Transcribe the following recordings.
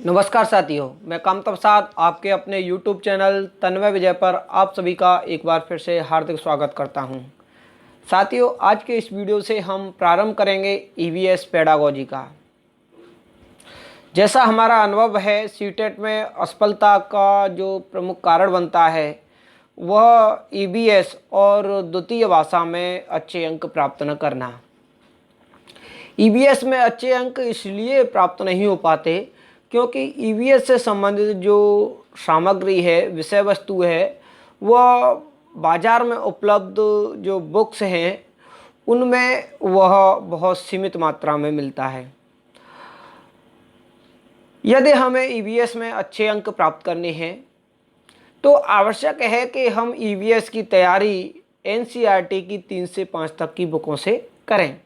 नमस्कार साथियों, मैं कामतब साथ आपके अपने YouTube चैनल तन्मय विजय पर आप सभी का एक बार फिर से हार्दिक स्वागत करता हूं। साथियों, आज के इस वीडियो से हम प्रारंभ करेंगे ईवीएस पेडागोजी का। जैसा हमारा अनुभव है, सीटेट में असफलता का जो प्रमुख कारण बनता है वह ईवीएस और द्वितीय भाषा में अच्छे अंक प्राप्त न करना। ईवीएस में अच्छे अंक इसलिए प्राप्त नहीं हो पाते क्योंकि ईवीएस से संबंधित जो सामग्री है, विषय वस्तु है, वह बाज़ार में उपलब्ध जो बुक्स हैं उनमें वह बहुत सीमित मात्रा में मिलता है। यदि हमें ईवीएस में अच्छे अंक प्राप्त करने हैं तो आवश्यक है कि हम ईवीएस की तैयारी एनसीईआरटी की 3 से 5 तक की बुकों से करें।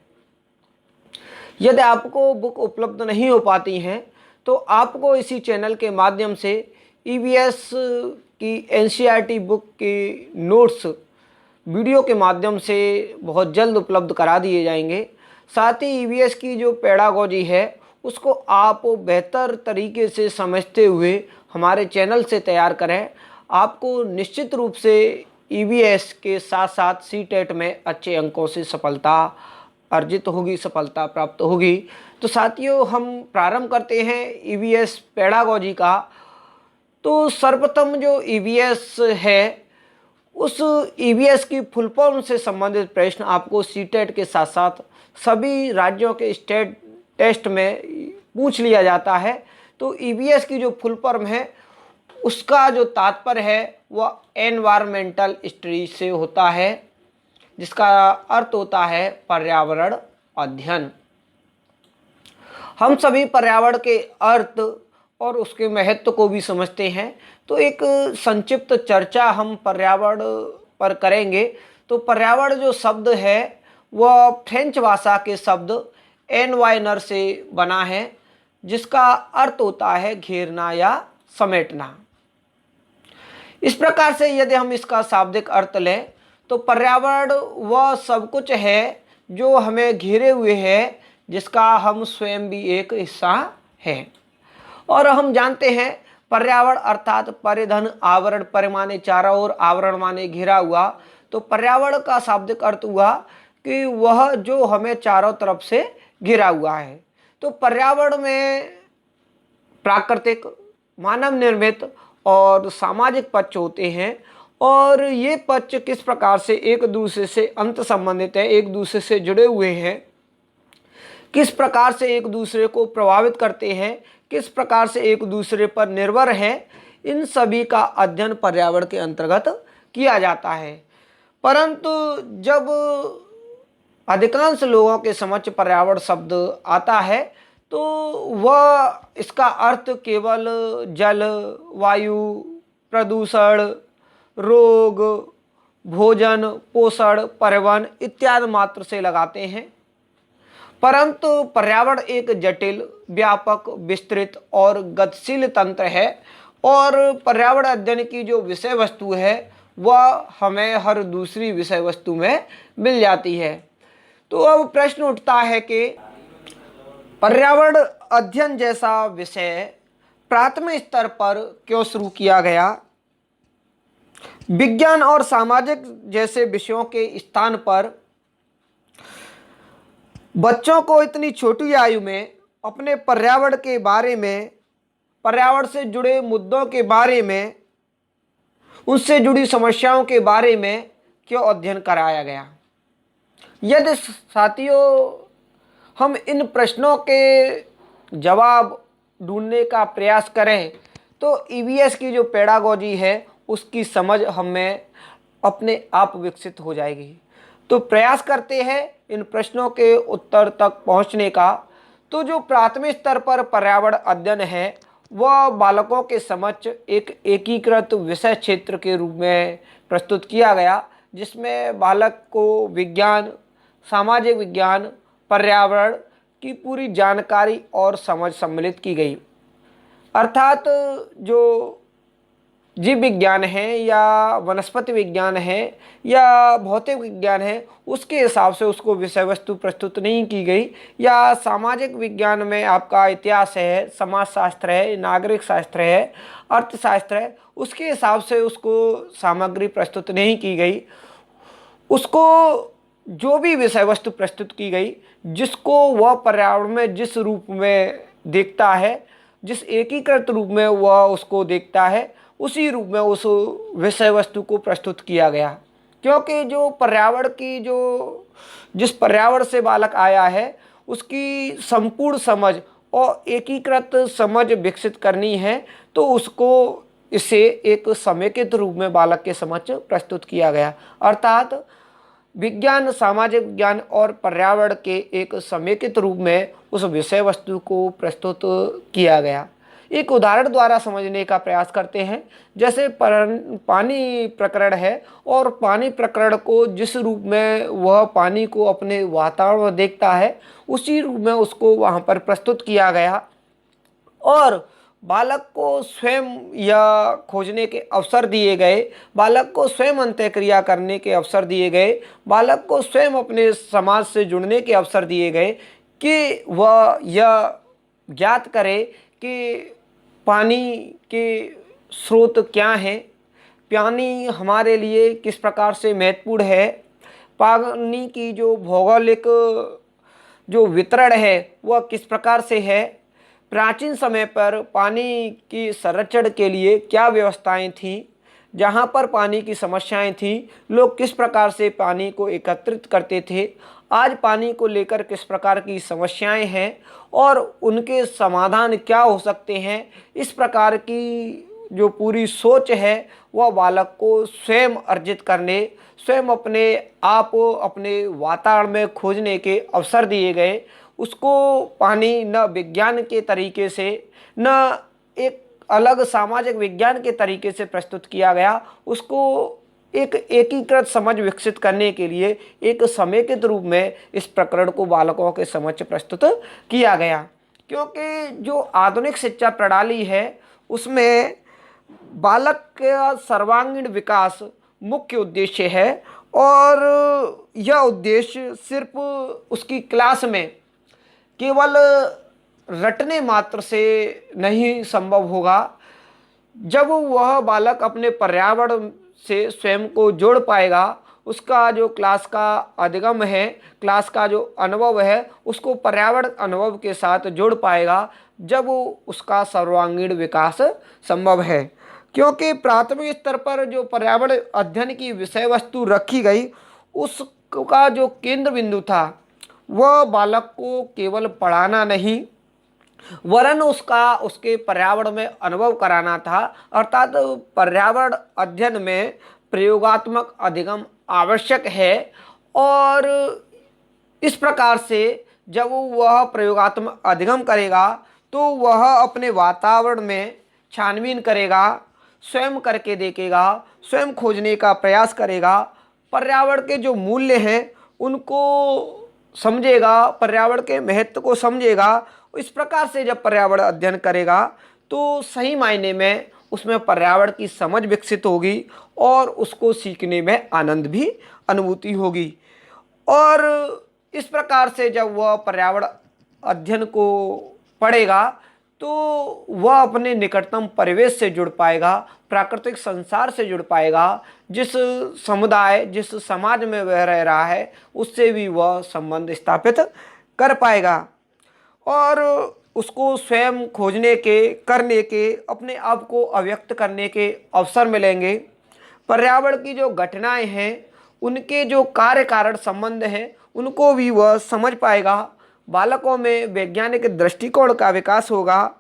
यदि आपको बुक उपलब्ध नहीं हो पाती हैं तो आपको इसी चैनल के माध्यम से ईवीएस की एनसीईआरटी बुक के नोट्स वीडियो के माध्यम से बहुत जल्द उपलब्ध करा दिए जाएंगे। साथ ही ईवीएस की जो पेडागोजी है उसको आप बेहतर तरीके से समझते हुए हमारे चैनल से तैयार करें। आपको निश्चित रूप से ईवीएस के साथ साथ सीटेट में अच्छे अंकों से सफलता अर्जित होगी, सफलता प्राप्त होगी। तो साथियों, हम प्रारंभ करते हैं ईवीएस पेडागोजी का। तो सर्वप्रथम जो ईवीएस है उस ईवीएस की फुल फॉर्म से संबंधित प्रश्न आपको सीटेट के साथ साथ सभी राज्यों के स्टेट टेस्ट में पूछ लिया जाता है। तो ईवीएस की जो फुल फॉर्म है उसका जो तात्पर्य है वह एनवायरमेंटल स्टडीज से होता है, जिसका अर्थ होता है पर्यावरण अध्ययन। हम सभी पर्यावरण के अर्थ और उसके महत्व को भी समझते हैं। तो एक संक्षिप्त चर्चा हम पर्यावरण पर करेंगे। तो पर्यावरण जो शब्द है वह फ्रेंच भाषा के शब्द एनवायनर से बना है, जिसका अर्थ होता है घेरना या समेटना। इस प्रकार से यदि हम इसका शाब्दिक अर्थ लें तो पर्यावरण वह सब कुछ है जो हमें घेरे हुए है, जिसका हम स्वयं भी एक हिस्सा हैं। और हम जानते हैं पर्यावरण अर्थात परिधन, आवरण, परिमाने चारों ओर, आवरण माने घिरा हुआ। तो पर्यावरण का शाब्दिक अर्थ हुआ कि वह जो हमें चारों तरफ से घिरा हुआ है। तो पर्यावरण में प्राकृतिक, मानव निर्मित और सामाजिक पक्ष होते हैं, और ये पक्ष किस प्रकार से एक दूसरे से अंत संबंधित है, एक दूसरे से जुड़े हुए हैं, किस प्रकार से एक दूसरे को प्रभावित करते हैं, किस प्रकार से एक दूसरे पर निर्भर हैं, इन सभी का अध्ययन पर्यावरण के अंतर्गत किया जाता है। परंतु जब अधिकांश लोगों के समक्ष पर्यावरण शब्द आता है तो वह इसका अर्थ केवल जल, वायु, प्रदूषण, रोग, भोजन, पोषण, परिवहन इत्यादि मात्र से लगाते हैं। परंतु पर्यावरण एक जटिल, व्यापक, विस्तृत और गतिशील तंत्र है, और पर्यावरण अध्ययन की जो विषय वस्तु है वह हमें हर दूसरी विषय वस्तु में मिल जाती है। तो अब प्रश्न उठता है कि पर्यावरण अध्ययन जैसा विषय प्राथमिक स्तर पर क्यों शुरू किया गया? विज्ञान और सामाजिक जैसे विषयों के स्थान पर बच्चों को इतनी छोटी आयु में अपने पर्यावरण के बारे में, पर्यावरण से जुड़े मुद्दों के बारे में, उससे जुड़ी समस्याओं के बारे में क्यों अध्ययन कराया गया? यदि साथियों हम इन प्रश्नों के जवाब ढूंढने का प्रयास करें तो ईवीएस की जो पेडागोजी है उसकी समझ हमें अपने आप विकसित हो जाएगी। तो प्रयास करते हैं इन प्रश्नों के उत्तर तक पहुंचने का। तो जो प्राथमिक स्तर पर पर्यावरण अध्ययन है वह बालकों के समक्ष एक एकीकृत विषय क्षेत्र के रूप में प्रस्तुत किया गया, जिसमें बालक को विज्ञान, सामाजिक विज्ञान, पर्यावरण की पूरी जानकारी और समझ सम्मिलित की गई। अर्थात जो जीव विज्ञान है या वनस्पति विज्ञान है या भौतिक विज्ञान है, उसके हिसाब से उसको विषय वस्तु प्रस्तुत नहीं की गई। या सामाजिक विज्ञान में आपका इतिहास है, समाजशास्त्र है, नागरिक शास्त्र है, अर्थशास्त्र है, उसके हिसाब से उसको सामग्री प्रस्तुत नहीं की गई। उसको जो भी विषय वस्तु प्रस्तुत की गई, जिसको वह पर्यावरण में जिस रूप में देखता है, जिस एकीकृत रूप में वह उसको देखता है, उसी रूप में उस विषय वस्तु को प्रस्तुत किया गया। क्योंकि जो पर्यावरण की जो जिस पर्यावरण से बालक आया है, उसकी संपूर्ण समझ और एकीकृत समझ विकसित करनी है, तो उसको इसे एक समेकित रूप में बालक के समक्ष प्रस्तुत किया गया। अर्थात विज्ञान, सामाजिक विज्ञान और पर्यावरण के एक समेकित रूप में उस विषय वस्तु को प्रस्तुत किया गया। एक उदाहरण द्वारा समझने का प्रयास करते हैं। जैसे पानी प्रकरण है, और पानी प्रकरण को जिस रूप में वह पानी को अपने वातावरण में देखता है, उसी रूप में उसको वहाँ पर प्रस्तुत किया गया। और बालक को स्वयं यह खोजने के अवसर दिए गए, बालक को स्वयं अंतःक्रिया करने के अवसर दिए गए, बालक को स्वयं अपने समाज से जुड़ने के अवसर दिए गए कि वह यह ज्ञात करे कि पानी के स्रोत क्या हैं, पानी हमारे लिए किस प्रकार से महत्वपूर्ण है, पानी की जो भौगोलिक जो वितरण है वह किस प्रकार से है, प्राचीन समय पर पानी की संरक्षण के लिए क्या व्यवस्थाएं थीं, जहाँ पर पानी की समस्याएं थीं, लोग किस प्रकार से पानी को एकत्रित करते थे, आज पानी को लेकर किस प्रकार की समस्याएं हैं और उनके समाधान क्या हो सकते हैं। इस प्रकार की जो पूरी सोच है वह बालक को स्वयं अर्जित करने, स्वयं अपने आप अपने वातावरण में खोजने के अवसर दिए गए। उसको पानी न विज्ञान के तरीके से, न एक अलग सामाजिक विज्ञान के तरीके से प्रस्तुत किया गया, उसको एक एकीकृत समझ विकसित करने के लिए एक समेकित रूप में इस प्रकरण को बालकों के समक्ष प्रस्तुत किया गया। क्योंकि जो आधुनिक शिक्षा प्रणाली है, उसमें बालक का सर्वांगीण विकास मुख्य उद्देश्य है, और यह उद्देश्य सिर्फ उसकी क्लास में केवल रटने मात्र से नहीं संभव होगा। जब वह बालक अपने पर्यावरण से स्वयं को जोड़ पाएगा, उसका जो क्लास का अधिगम है, क्लास का जो अनुभव है, उसको पर्यावरण अनुभव के साथ जोड़ पाएगा, जब उसका सर्वांगीण विकास संभव है। क्योंकि प्राथमिक स्तर पर जो पर्यावरण अध्ययन की विषय वस्तु रखी गई, उसका जो केंद्र बिंदु था वह बालक को केवल पढ़ाना नहीं, वरन उसके पर्यावरण में अनुभव कराना था। अर्थात पर्यावरण अध्ययन में प्रयोगात्मक अधिगम आवश्यक है, और इस प्रकार से जब वह प्रयोगात्मक अधिगम करेगा तो वह अपने वातावरण में छानबीन करेगा, स्वयं करके देखेगा, स्वयं खोजने का प्रयास करेगा, पर्यावरण के जो मूल्य हैं उनको समझेगा, पर्यावरण के महत्व को समझेगा। इस प्रकार से जब पर्यावरण अध्ययन करेगा तो सही मायने में उसमें पर्यावरण की समझ विकसित होगी, और उसको सीखने में आनंद भी अनुभूति होगी। और इस प्रकार से जब वह पर्यावरण अध्ययन को पढ़ेगा तो वह अपने निकटतम परिवेश से जुड़ पाएगा, प्राकृतिक संसार से जुड़ पाएगा, जिस समुदाय, जिस समाज में वह रह रहा है उससे भी वह संबंध स्थापित कर पाएगा, और उसको स्वयं खोजने के, करने के, अपने आप को अभिव्यक्त करने के अवसर मिलेंगे। पर्यावरण की जो घटनाएं हैं, उनके जो कार्य कारण संबंध हैं, उनको भी वह समझ पाएगा। बालकों में वैज्ञानिक दृष्टिकोण का विकास होगा,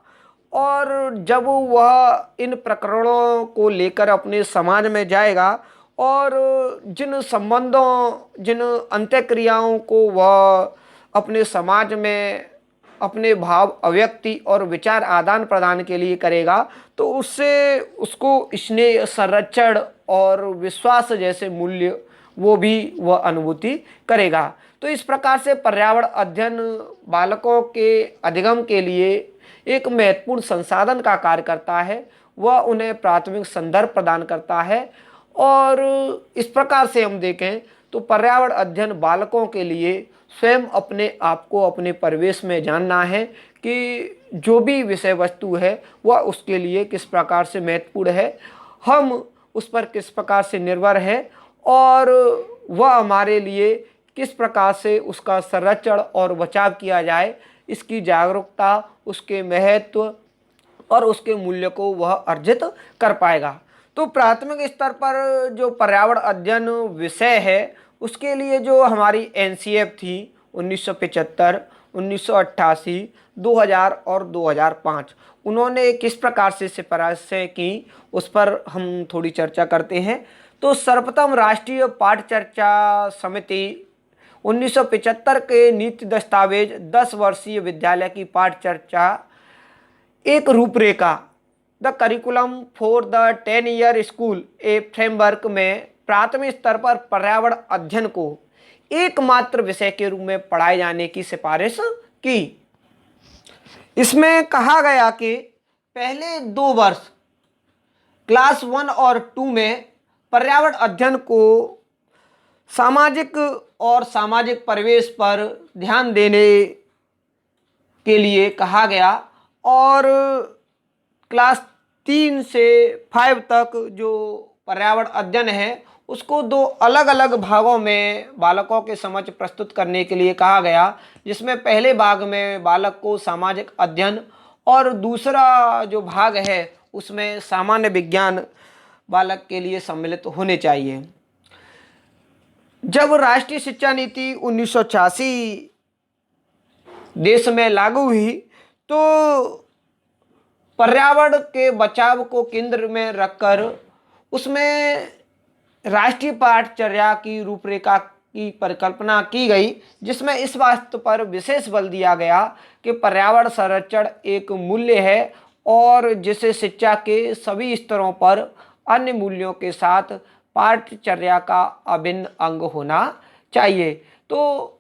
और जब वह इन प्रकरणों को लेकर अपने समाज में जाएगा और जिन संबंधों, जिन अंतःक्रियाओं को वह अपने समाज में अपने भाव अभिव्यक्ति और विचार आदान प्रदान के लिए करेगा, तो उससे उसको स्नेह, संरक्षण और विश्वास जैसे मूल्य वो भी वह अनुभूति करेगा। तो इस प्रकार से पर्यावरण अध्ययन बालकों के अधिगम के लिए एक महत्वपूर्ण संसाधन का कार्य करता है। वह उन्हें प्राथमिक संदर्भ प्रदान करता है। और इस प्रकार से हम देखें तो पर्यावरण अध्ययन बालकों के लिए स्वयं अपने आप को अपने परिवेश में जानना है कि जो भी विषय वस्तु है वह उसके लिए किस प्रकार से महत्वपूर्ण है, हम उस पर किस प्रकार से निर्भर है और वह हमारे लिए किस प्रकार से उसका संरक्षण और बचाव किया जाए, इसकी जागरूकता, उसके महत्व और उसके मूल्य को वह अर्जित कर पाएगा। तो प्राथमिक स्तर पर जो पर्यावरण अध्ययन विषय है उसके लिए जो हमारी एनसीएफ थी 1975, 1988, 2000 और 2005, उन्होंने किस प्रकार से सिफारिशें की उस पर हम थोड़ी चर्चा करते हैं। तो सर्वप्रथम राष्ट्रीय पाठचर्चा समिति 1975 के नीति दस्तावेज 10 वर्षीय विद्यालय की पाठचर्चा एक रूपरेखा the curriculum for the 10 year school A framework में प्राथमिक स्तर पर पर्यावरण अध्ययन को एकमात्र विषय के रूप में पढ़ाए जाने की सिफारिश की। इसमें कहा गया कि पहले 2 वर्ष क्लास 1 और 2 में पर्यावरण अध्ययन को सामाजिक और सामाजिक परिवेश पर ध्यान देने के लिए कहा गया और क्लास 3 से 5 तक जो पर्यावरण अध्ययन है उसको 2 अलग अलग भागों में बालकों के समक्ष प्रस्तुत करने के लिए कहा गया, जिसमें पहले भाग में बालक को सामाजिक अध्ययन और दूसरा जो भाग है उसमें सामान्य विज्ञान बालक के लिए सम्मिलित होने चाहिए। जब राष्ट्रीय शिक्षा नीति 1986 देश में लागू हुई तो पर्यावरण के बचाव को केंद्र में रखकर उसमें राष्ट्रीय पाठचर्या की रूपरेखा की परिकल्पना की गई, जिसमें इस बात पर विशेष बल दिया गया कि पर्यावरण संरक्षण एक मूल्य है और जिसे शिक्षा के सभी स्तरों पर अन्य मूल्यों के साथ पाठचर्या का अभिन्न अंग होना चाहिए। तो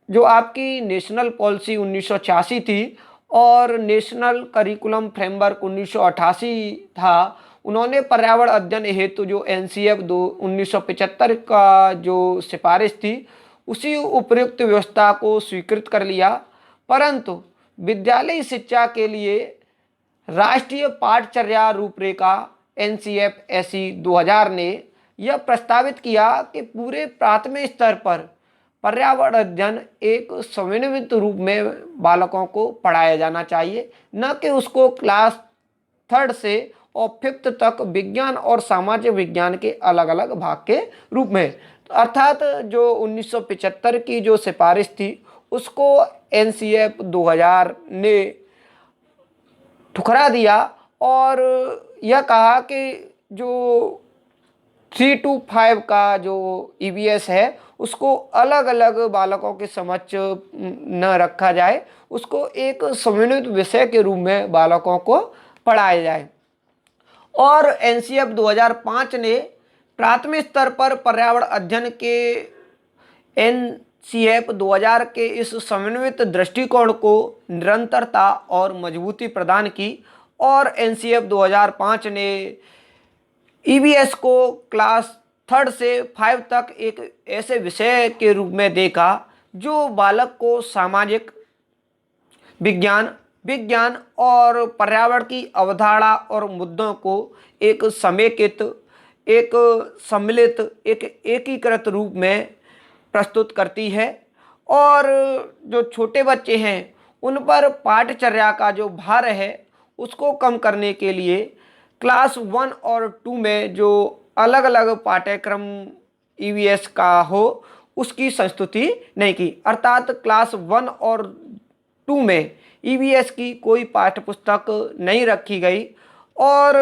जो आपकी नेशनल पॉलिसी 1986 थी और नेशनल करिकुलम फ्रेमवर्क 1988 था, उन्होंने पर्यावरण अध्ययन हेतु जो एनसीएफ 1975 का जो सिफारिश थी उसी उपयुक्त व्यवस्था को स्वीकृत कर लिया, परंतु विद्यालयी शिक्षा के लिए राष्ट्रीय पाठचर्या रूपरेखा एनसीएफ एसई 2000 ने यह प्रस्तावित किया कि पूरे प्राथमिक स्तर पर पर्यावरण अध्ययन एक समन्वित रूप में बालकों को पढ़ाया जाना चाहिए, न कि उसको क्लास 3 से और 5th तक विज्ञान और सामाजिक विज्ञान के अलग अलग भाग के रूप में। अर्थात जो 1975 की जो सिफारिश थी उसको एनसीएफ 2000 ने ठुकरा दिया और यह कहा कि जो 3 to 5 का जो ईवीएस है उसको अलग अलग बालकों के समक्ष न रखा जाए, उसको एक समन्वित विषय के रूप में बालकों को पढ़ाया जाए। और एनसीएफ 2005 ने प्राथमिक स्तर पर पर्यावरण अध्ययन के एनसीएफ 2000 के इस समन्वित दृष्टिकोण को निरंतरता और मजबूती प्रदान की और एनसीएफ 2005 ने ईवीएस को क्लास 3 से 5 तक एक ऐसे विषय के रूप में देखा जो बालक को सामाजिक विज्ञान और पर्यावरण की अवधारणा और मुद्दों को एक समेकित, एक सम्मिलित, एक एकीकृत रूप में प्रस्तुत करती है। और जो छोटे बच्चे हैं उन पर पाठचर्या का जो भार है उसको कम करने के लिए क्लास 1 और 2 में जो अलग अलग पाठ्यक्रम ईवीएस का हो उसकी संस्तुति नहीं की, अर्थात क्लास 1 और 2 में ईवीएस की कोई पाठ्यपुस्तक नहीं रखी गई। और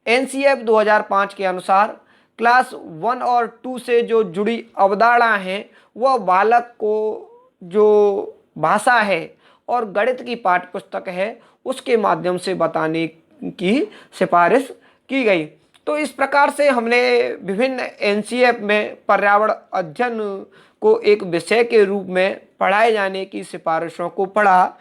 एनसीएफ 2005 के अनुसार क्लास 1 और 2 से जो जुड़ी अवधारणा है वह बालक को जो भाषा है और गणित की पाठ्यपुस्तक है उसके माध्यम से बताने की सिफारिश की गई। तो इस प्रकार से हमने विभिन्न एनसीएफ में पर्यावरण अध्ययन को एक विषय के रूप में पढ़ाए जाने की सिफारिशों को पढ़ा,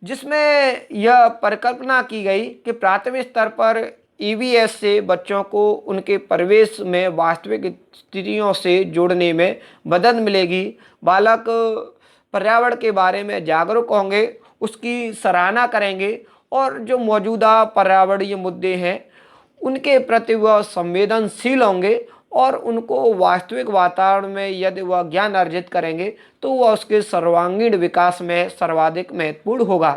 जिसमें यह परिकल्पना की गई कि प्राथमिक स्तर पर ईवीएस से बच्चों को उनके परिवेश में वास्तविक स्थितियों से जोड़ने में मदद मिलेगी। बालक पर्यावरण के बारे में जागरूक होंगे, उसकी सराहना करेंगे और जो मौजूदा पर्यावरणीय मुद्दे हैं उनके प्रति वह संवेदनशील होंगे और उनको वास्तविक वातावरण में यदि वह ज्ञान अर्जित करेंगे तो वह उसके सर्वांगीण विकास में सर्वाधिक महत्वपूर्ण होगा।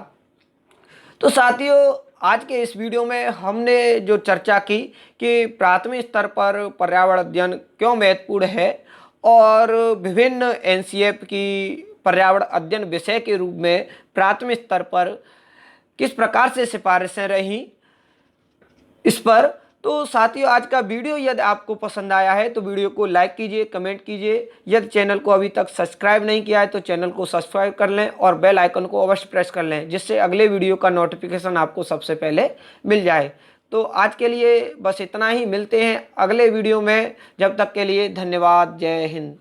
तो साथियों, आज के इस वीडियो में हमने जो चर्चा की कि प्राथमिक स्तर पर पर्यावरण अध्ययन क्यों महत्वपूर्ण है और विभिन्न एनसीईआरटी की पर्यावरण अध्ययन विषय के रूप में प्राथमिक स्तर पर किस प्रकार से सिफारिशें रहीं इस पर। तो साथियों, आज का वीडियो यदि आपको पसंद आया है तो वीडियो को लाइक कीजिए, कमेंट कीजिए। यदि चैनल को अभी तक सब्सक्राइब नहीं किया है तो चैनल को सब्सक्राइब कर लें और बेल आइकन को अवश्य प्रेस कर लें, जिससे अगले वीडियो का नोटिफिकेशन आपको सबसे पहले मिल जाए। तो आज के लिए बस इतना ही, मिलते हैं अगले वीडियो में। जब तक के लिए धन्यवाद। जय हिंद।